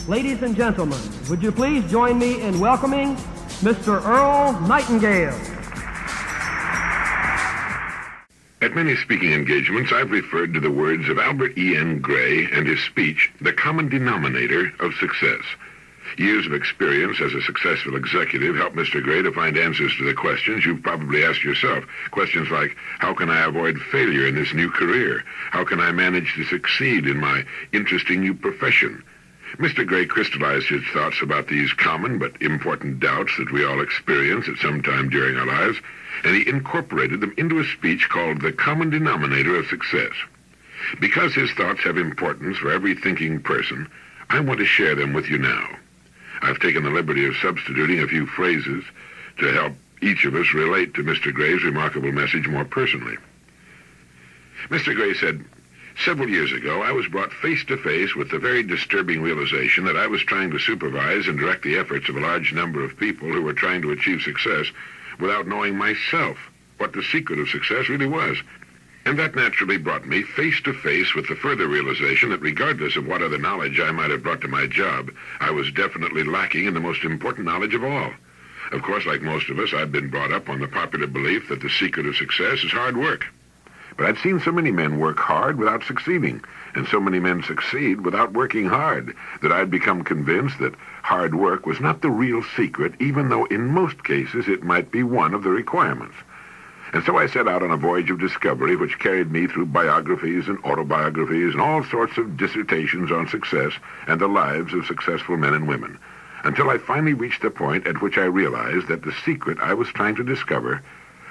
Ladies and gentlemen, would you please join me in welcoming Mr. Earl Nightingale. At many speaking engagements, I've referred to the words of Albert E.N. Gray and his speech, The Common Denominator of Success. Years of experience as a successful executive helped Mr. Gray to find answers to the questions you've probably asked yourself. Questions like, how can I avoid failure in this new career? How can I manage to succeed in my interesting new profession? Mr. Gray crystallized his thoughts about these common but important doubts that we all experience at some time during our lives, and he incorporated them into a speech called The Common Denominator of Success. Because his thoughts have importance for every thinking person, I want to share them with you now. I've taken the liberty of substituting a few phrases to help each of us relate to Mr. Gray's remarkable message more personally. Mr. Gray said, several years ago, I was brought face to face with the very disturbing realization that I was trying to supervise and direct the efforts of a large number of people who were trying to achieve success without knowing myself what the secret of success really was. And that naturally brought me face to face with the further realization that regardless of what other knowledge I might have brought to my job, I was definitely lacking in the most important knowledge of all. Of course, like most of us, I've been brought up on the popular belief that the secret of success is hard work. But I'd seen so many men work hard without succeeding, and so many men succeed without working hard, that I'd become convinced that hard work was not the real secret, even though in most cases it might be one of the requirements. And so I set out on a voyage of discovery which carried me through biographies and autobiographies and all sorts of dissertations on success and the lives of successful men and women, until I finally reached the point at which I realized that the secret I was trying to discover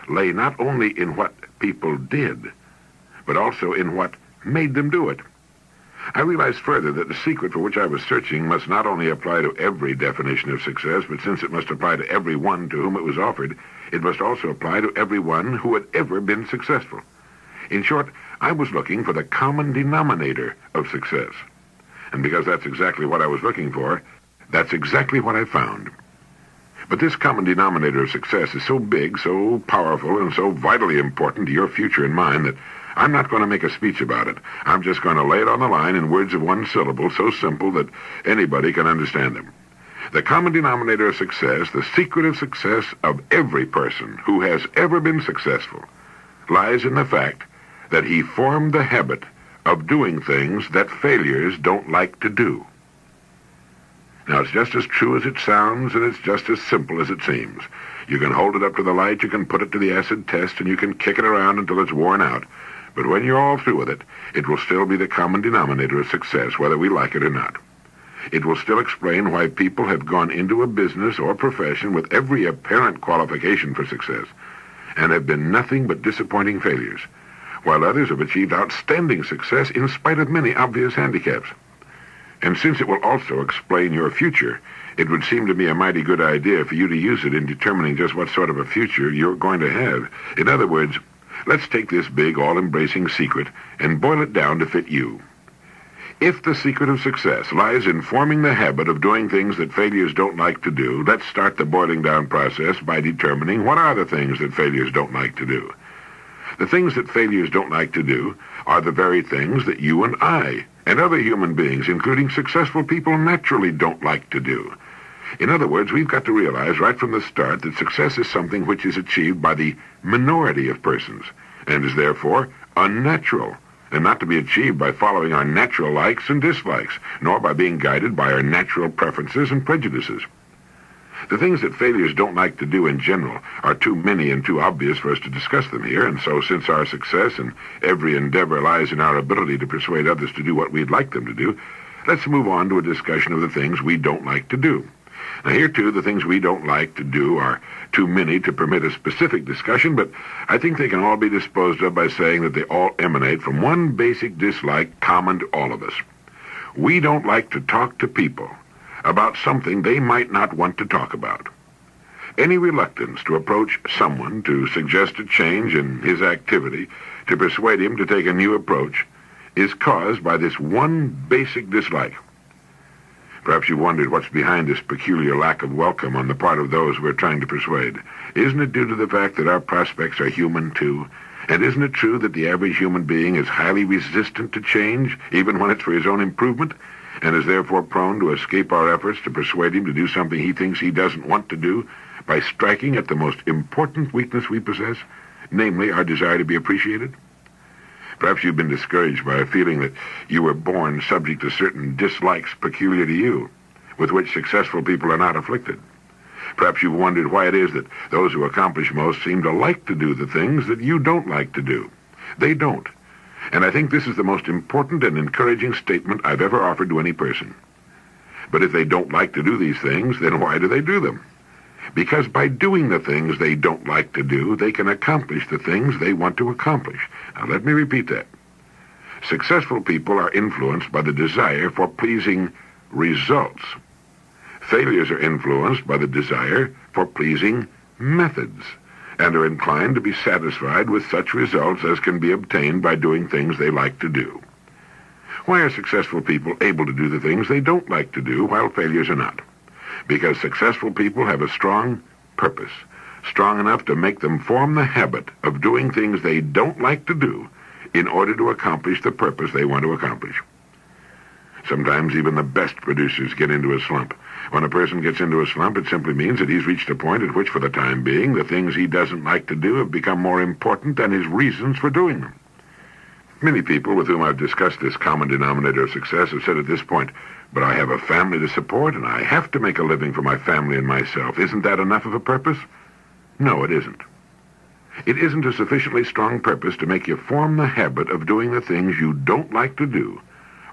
lay not only in what people did, but also in what made them do it. I realized further that the secret for which I was searching must not only apply to every definition of success, but since it must apply to everyone to whom it was offered, it must also apply to everyone who had ever been successful. In short, I was looking for the common denominator of success. And because that's exactly what I was looking for, that's exactly what I found. But this common denominator of success is so big, so powerful, and so vitally important to your future and mine that I'm not going to make a speech about it. I'm just going to lay it on the line in words of one syllable, so simple that anybody can understand them. The common denominator of success, the secret of success of every person who has ever been successful, lies in the fact that he formed the habit of doing things that failures don't like to do. Now, it's just as true as it sounds, and it's just as simple as it seems. You can hold it up to the light, you can put it to the acid test, and you can kick it around until it's worn out. But when you're all through with it, it will still be the common denominator of success, whether we like it or not. It will still explain why people have gone into a business or profession with every apparent qualification for success and have been nothing but disappointing failures, while others have achieved outstanding success in spite of many obvious handicaps. And since it will also explain your future, it would seem to me a mighty good idea for you to use it in determining just what sort of a future you're going to have. In other words, let's take this big, all-embracing secret and boil it down to fit you. If the secret of success lies in forming the habit of doing things that failures don't like to do, let's start the boiling down process by determining what are the things that failures don't like to do. The things that failures don't like to do are the very things that you and I and other human beings, including successful people, naturally don't like to do. In other words, we've got to realize right from the start that success is something which is achieved by the minority of persons and is therefore unnatural, and not to be achieved by following our natural likes and dislikes, nor by being guided by our natural preferences and prejudices. The things that failures don't like to do in general are too many and too obvious for us to discuss them here, and so since our success and every endeavor lies in our ability to persuade others to do what we'd like them to do, let's move on to a discussion of the things we don't like to do. Now here, too, the things we don't like to do are too many to permit a specific discussion, but I think they can all be disposed of by saying that they all emanate from one basic dislike common to all of us. We don't like to talk to people about something they might not want to talk about. Any reluctance to approach someone to suggest a change in his activity, to persuade him to take a new approach, is caused by this one basic dislike. Perhaps you wondered what's behind this peculiar lack of welcome on the part of those we're trying to persuade. Isn't it due to the fact that our prospects are human, too? And isn't it true that the average human being is highly resistant to change, even when it's for his own improvement? and is therefore prone to escape our efforts to persuade him to do something he thinks he doesn't want to do by striking at the most important weakness we possess, namely our desire to be appreciated? Perhaps you've been discouraged by a feeling that you were born subject to certain dislikes peculiar to you, with which successful people are not afflicted. Perhaps you've wondered why it is that those who accomplish most seem to like to do the things that you don't like to do. They don't. And I think this is the most important and encouraging statement I've ever offered to any person. But if they don't like to do these things, then why do they do them? Because by doing the things they don't like to do, they can accomplish the things they want to accomplish. Now let me repeat that. Successful people are influenced by the desire for pleasing results. Failures are influenced by the desire for pleasing methods, and are inclined to be satisfied with such results as can be obtained by doing things they like to do. Why are successful people able to do the things they don't like to do, while failures are not? Because successful people have a strong purpose, strong enough to make them form the habit of doing things they don't like to do in order to accomplish the purpose they want to accomplish. Sometimes even the best producers get into a slump. When a person gets into a slump, it simply means that he's reached a point at which, for the time being, the things he doesn't like to do have become more important than his reasons for doing them. Many people with whom I've discussed this common denominator of success have said at this point, "But I have a family to support, and I have to make a living for my family and myself. Isn't that enough of a purpose?" No, it isn't. It isn't a sufficiently strong purpose to make you form the habit of doing the things you don't like to do,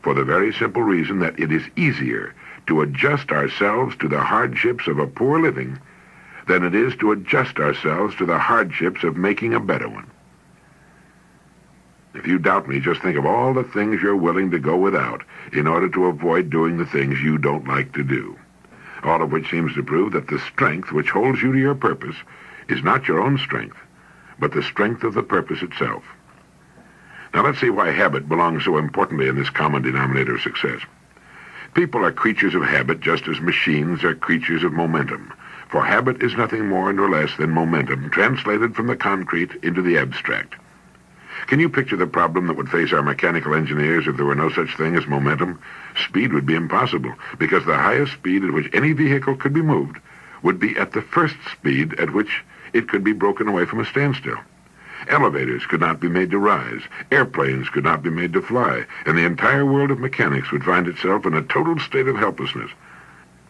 for the very simple reason that it is easier to adjust ourselves to the hardships of a poor living than it is to adjust ourselves to the hardships of making a better one. If you doubt me, just think of all the things you're willing to go without in order to avoid doing the things you don't like to do, all of which seems to prove that the strength which holds you to your purpose is not your own strength, but the strength of the purpose itself. Now let's see why habit belongs so importantly in this common denominator of success. People are creatures of habit just as machines are creatures of momentum, for habit is nothing more nor less than momentum translated from the concrete into the abstract. Can you picture the problem that would face our mechanical engineers if there were no such thing as momentum? Speed would be impossible, because the highest speed at which any vehicle could be moved would be at the first speed at which it could be broken away from a standstill. Elevators could not be made to rise, airplanes could not be made to fly, and the entire world of mechanics would find itself in a total state of helplessness.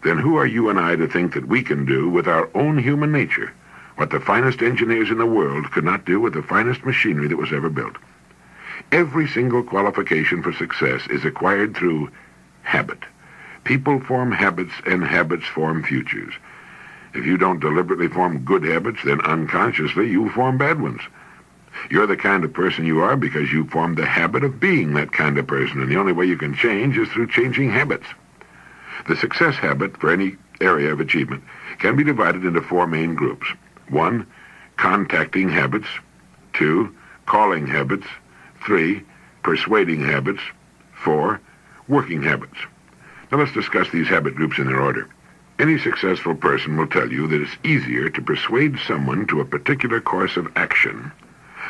Then who are you and I to think that we can do with our own human nature what the finest engineers in the world could not do with the finest machinery that was ever built? Every single qualification for success is acquired through habit. People form habits, and habits form futures. If you don't deliberately form good habits, then unconsciously you form bad ones. You're the kind of person you are because you formed the habit of being that kind of person, and the only way you can change is through changing habits. The success habit for any area of achievement can be divided into four main groups. 1, contacting habits. 2, calling habits. 3, persuading habits. 4, working habits. Now let's discuss these habit groups in their order. Any successful person will tell you that it's easier to persuade someone to a particular course of action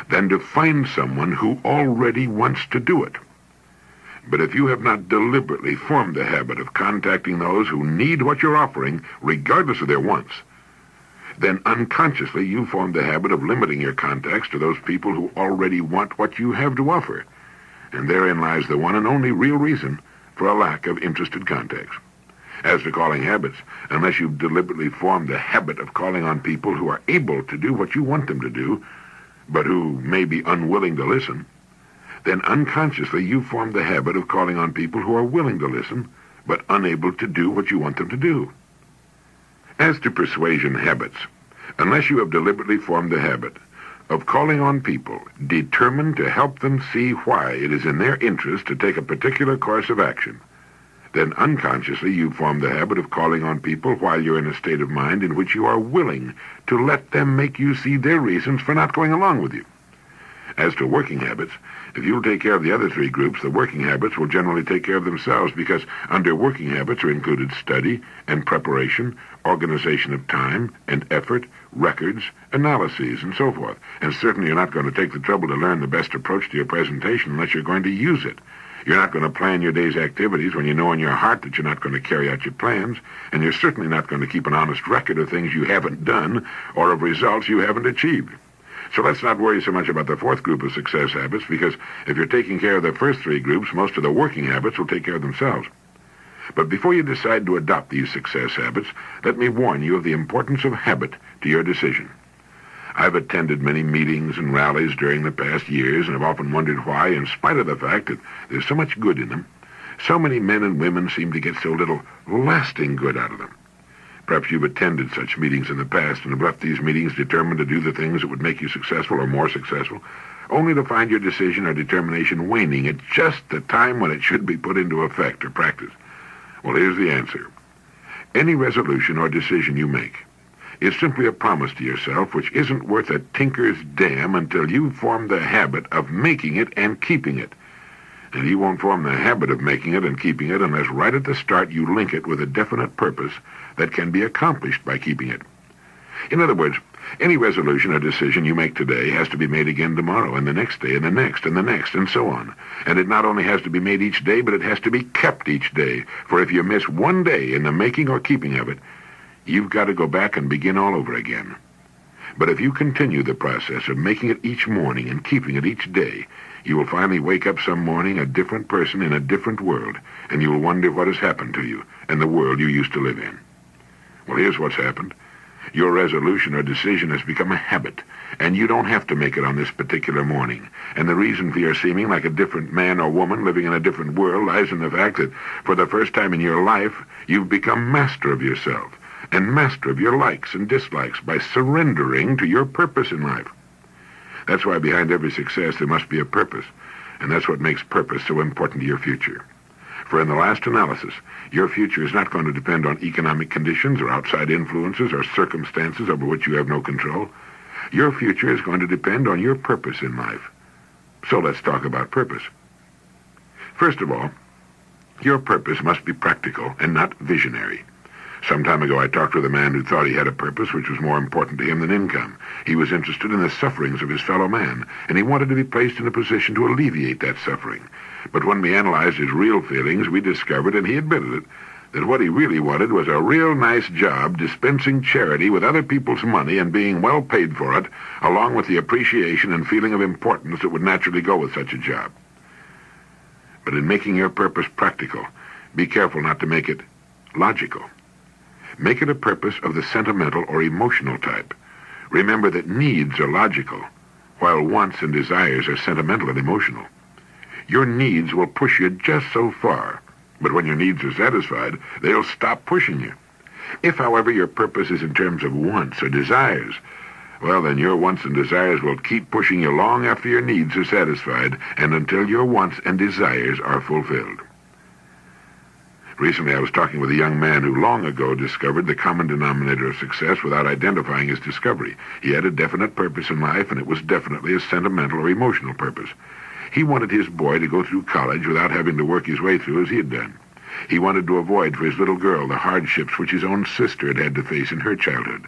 than to find someone who already wants to do it. But if you have not deliberately formed the habit of contacting those who need what you're offering, regardless of their wants, then unconsciously you form the habit of limiting your contacts to those people who already want what you have to offer. And therein lies the one and only real reason for a lack of interested contacts. As to calling habits, unless you've deliberately formed the habit of calling on people who are able to do what you want them to do, but who may be unwilling to listen, then unconsciously you form the habit of calling on people who are willing to listen, but unable to do what you want them to do. As to persuasion habits, unless you have deliberately formed the habit of calling on people determined to help them see why it is in their interest to take a particular course of action, then unconsciously you form the habit of calling on people while you're in a state of mind in which you are willing to let them make you see their reasons for not going along with you. As to working habits, if you'll take care of the other three groups, the working habits will generally take care of themselves, because under working habits are included study and preparation, organization of time and effort, records, analyses, and so forth. And certainly you're not going to take the trouble to learn the best approach to your presentation unless you're going to use it. You're not going to plan your day's activities when you know in your heart that you're not going to carry out your plans, and you're certainly not going to keep an honest record of things you haven't done or of results you haven't achieved. So let's not worry so much about the fourth group of success habits, because if you're taking care of the first three groups, most of the working habits will take care of themselves. But before you decide to adopt these success habits, let me warn you of the importance of habit to your decision. I've attended many meetings and rallies during the past years and have often wondered why, in spite of the fact that there's so much good in them, so many men and women seem to get so little lasting good out of them. Perhaps you've attended such meetings in the past and have left these meetings determined to do the things that would make you successful or more successful, only to find your decision or determination waning at just the time when it should be put into effect or practice. Well, here's the answer. Any resolution or decision you make is simply a promise to yourself which isn't worth a tinker's damn until you've formed the habit of making it and keeping it. And you won't form the habit of making it and keeping it unless right at the start you link it with a definite purpose that can be accomplished by keeping it. In other words, any resolution or decision you make today has to be made again tomorrow, and the next day, and the next, and the next, and so on. And it not only has to be made each day, but it has to be kept each day. For if you miss one day in the making or keeping of it, you've got to go back and begin all over again. But if you continue the process of making it each morning and keeping it each day, you will finally wake up some morning a different person in a different world, and you will wonder what has happened to you and the world you used to live in. Well, here's what's happened. Your resolution or decision has become a habit, and you don't have to make it on this particular morning. And the reason for your seeming like a different man or woman living in a different world lies in the fact that for the first time in your life, you've become master of yourself and master of your likes and dislikes by surrendering to your purpose in life. That's why behind every success there must be a purpose, and that's what makes purpose so important to your future. For in the last analysis, your future is not going to depend on economic conditions or outside influences or circumstances over which you have no control. Your future is going to depend on your purpose in life. So let's talk about purpose. First of all, your purpose must be practical and not visionary. Some time ago, I talked with a man who thought he had a purpose which was more important to him than income. He was interested in the sufferings of his fellow man, and he wanted to be placed in a position to alleviate that suffering. But when we analyzed his real feelings, we discovered, and he admitted it, that what he really wanted was a real nice job dispensing charity with other people's money and being well paid for it, along with the appreciation and feeling of importance that would naturally go with such a job. But in making your purpose practical, be careful not to make it logical. Make it a purpose of the sentimental or emotional type. Remember that needs are logical, while wants and desires are sentimental and emotional. Your needs will push you just so far, but when your needs are satisfied, they'll stop pushing you. If, however, your purpose is in terms of wants or desires, well, then your wants and desires will keep pushing you long after your needs are satisfied and until your wants and desires are fulfilled. Recently, I was talking with a young man who long ago discovered the common denominator of success without identifying his discovery. He had a definite purpose in life, and it was definitely a sentimental or emotional purpose. He wanted his boy to go through college without having to work his way through as he had done. He wanted to avoid for his little girl the hardships which his own sister had had to face in her childhood.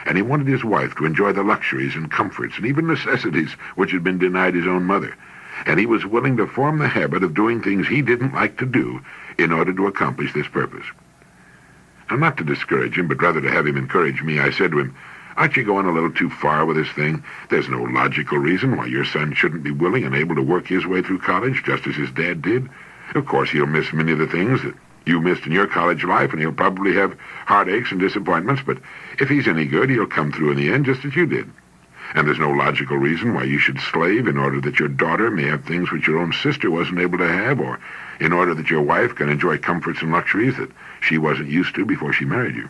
And he wanted his wife to enjoy the luxuries and comforts and even necessities which had been denied his own mother. And he was willing to form the habit of doing things he didn't like to do in order to accomplish this purpose. Now, not to discourage him, but rather to have him encourage me, I said to him, "Aren't you going a little too far with this thing? There's no logical reason why your son shouldn't be willing and able to work his way through college just as his dad did. Of course, he'll miss many of the things that you missed in your college life, and he'll probably have heartaches and disappointments, but if he's any good, he'll come through in the end just as you did. And there's no logical reason why you should slave in order that your daughter may have things which your own sister wasn't able to have, or in order that your wife can enjoy comforts and luxuries that she wasn't used to before she married you."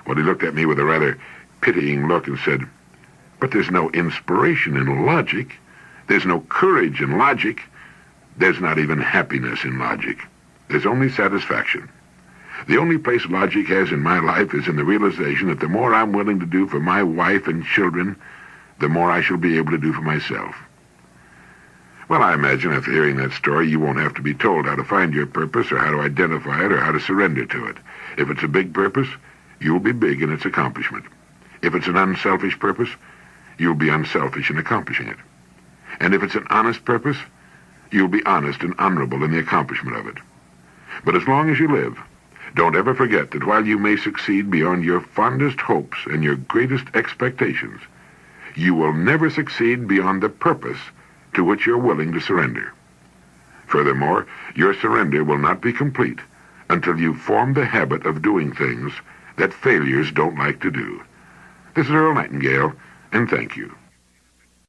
Well, he looked at me with a rather pitying look and said, "But there's no inspiration in logic. There's no courage in logic. There's not even happiness in logic. There's only satisfaction. The only place logic has in my life is in the realization that the more I'm willing to do for my wife and children, the more I shall be able to do for myself." Well, I imagine after hearing that story, you won't have to be told how to find your purpose or how to identify it or how to surrender to it. If it's a big purpose, you'll be big in its accomplishment. If it's an unselfish purpose, you'll be unselfish in accomplishing it. And if it's an honest purpose, You'll be honest and honorable in the accomplishment of it. But as long as you live, don't ever forget that while you may succeed beyond your fondest hopes and your greatest expectations, you will never succeed beyond the purpose to which you're willing to surrender. Furthermore, your surrender will not be complete until you've formed the habit of doing things that failures don't like to do. This is Earl Nightingale, and thank you.